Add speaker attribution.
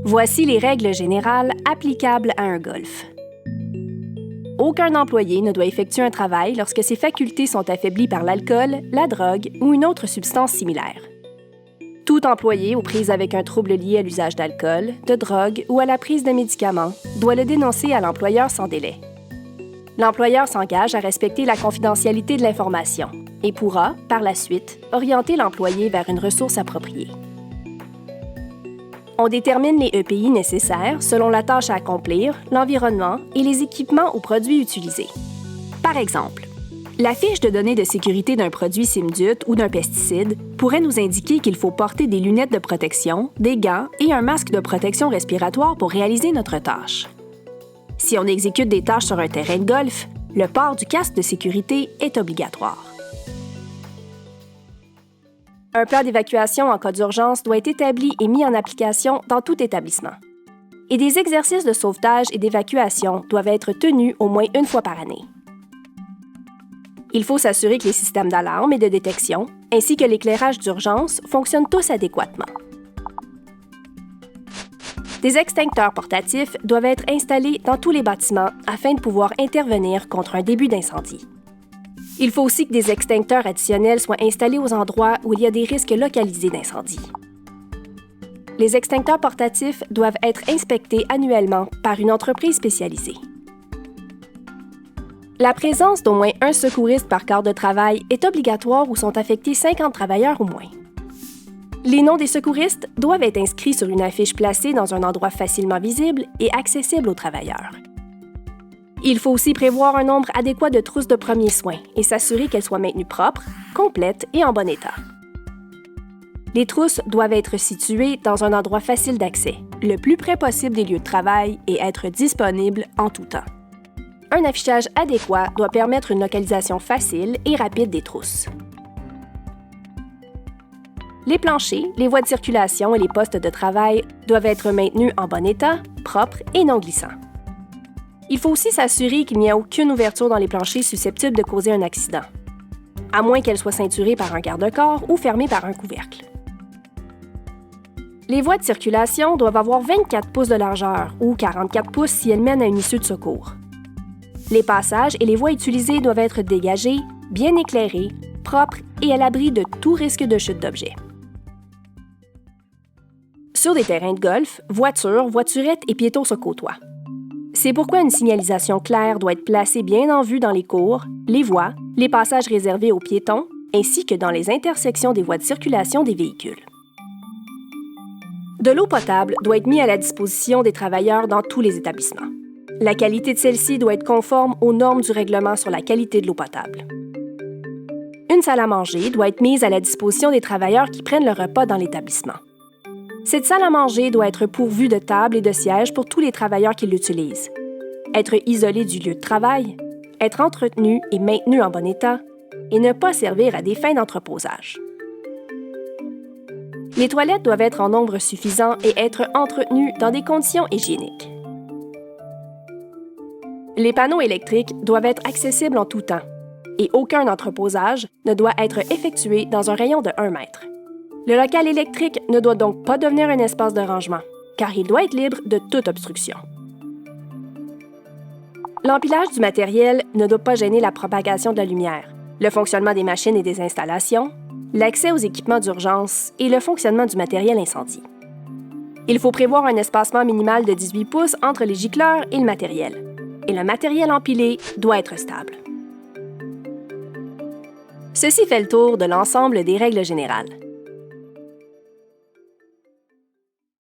Speaker 1: Voici les règles générales applicables à un golf. Aucun employé ne doit effectuer un travail lorsque ses facultés sont affaiblies par l'alcool, la drogue ou une autre substance similaire. Tout employé aux prises avec un trouble lié à l'usage d'alcool, de drogue ou à la prise de médicaments doit le dénoncer à l'employeur sans délai. L'employeur s'engage à respecter la confidentialité de l'information et pourra, par la suite, orienter l'employé vers une ressource appropriée. On détermine les EPI nécessaires selon la tâche à accomplir, l'environnement et les équipements ou produits utilisés. Par exemple, la fiche de données de sécurité d'un produit SIMDUT ou d'un pesticide pourrait nous indiquer qu'il faut porter des lunettes de protection, des gants et un masque de protection respiratoire pour réaliser notre tâche. Si on exécute des tâches sur un terrain de golf, le port du casque de sécurité est obligatoire. Un plan d'évacuation en cas d'urgence doit être établi et mis en application dans tout établissement. Et des exercices de sauvetage et d'évacuation doivent être tenus au moins une fois par année. Il faut s'assurer que les systèmes d'alarme et de détection, ainsi que l'éclairage d'urgence, fonctionnent tous adéquatement. Des extincteurs portatifs doivent être installés dans tous les bâtiments afin de pouvoir intervenir contre un début d'incendie. Il faut aussi que des extincteurs additionnels soient installés aux endroits où il y a des risques localisés d'incendie. Les extincteurs portatifs doivent être inspectés annuellement par une entreprise spécialisée. La présence d'au moins un secouriste par quart de travail est obligatoire où sont affectés 50 travailleurs ou moins. Les noms des secouristes doivent être inscrits sur une affiche placée dans un endroit facilement visible et accessible aux travailleurs. Il faut aussi prévoir un nombre adéquat de trousses de premiers soins et s'assurer qu'elles soient maintenues propres, complètes et en bon état. Les trousses doivent être situées dans un endroit facile d'accès, le plus près possible des lieux de travail et être disponibles en tout temps. Un affichage adéquat doit permettre une localisation facile et rapide des trousses. Les planchers, les voies de circulation et les postes de travail doivent être maintenus en bon état, propres et non glissants. Il faut aussi s'assurer qu'il n'y a aucune ouverture dans les planchers susceptible de causer un accident, à moins qu'elle soit ceinturée par un garde-corps ou fermée par un couvercle. Les voies de circulation doivent avoir 24 pouces de largeur ou 44 pouces si elles mènent à une issue de secours. Les passages et les voies utilisées doivent être dégagés, bien éclairés, propres et à l'abri de tout risque de chute d'objets. Sur des terrains de golf, voitures, voiturettes et piétons se côtoient. C'est pourquoi une signalisation claire doit être placée bien en vue dans les cours, les voies, les passages réservés aux piétons, ainsi que dans les intersections des voies de circulation des véhicules. De l'eau potable doit être mise à la disposition des travailleurs dans tous les établissements. La qualité de celle-ci doit être conforme aux normes du règlement sur la qualité de l'eau potable. Une salle à manger doit être mise à la disposition des travailleurs qui prennent leur repas dans l'établissement. Cette salle à manger doit être pourvue de tables et de sièges pour tous les travailleurs qui l'utilisent, être isolée du lieu de travail, être entretenue et maintenue en bon état, et ne pas servir à des fins d'entreposage. Les toilettes doivent être en nombre suffisant et être entretenues dans des conditions hygiéniques. Les panneaux électriques doivent être accessibles en tout temps, et aucun entreposage ne doit être effectué dans un rayon de 1 mètre. Le local électrique ne doit donc pas devenir un espace de rangement, car il doit être libre de toute obstruction. L'empilage du matériel ne doit pas gêner la propagation de la lumière, le fonctionnement des machines et des installations, l'accès aux équipements d'urgence et le fonctionnement du matériel incendie. Il faut prévoir un espacement minimal de 18 pouces entre les gicleurs et le matériel. Et le matériel empilé doit être stable. Ceci fait le tour de l'ensemble des règles générales.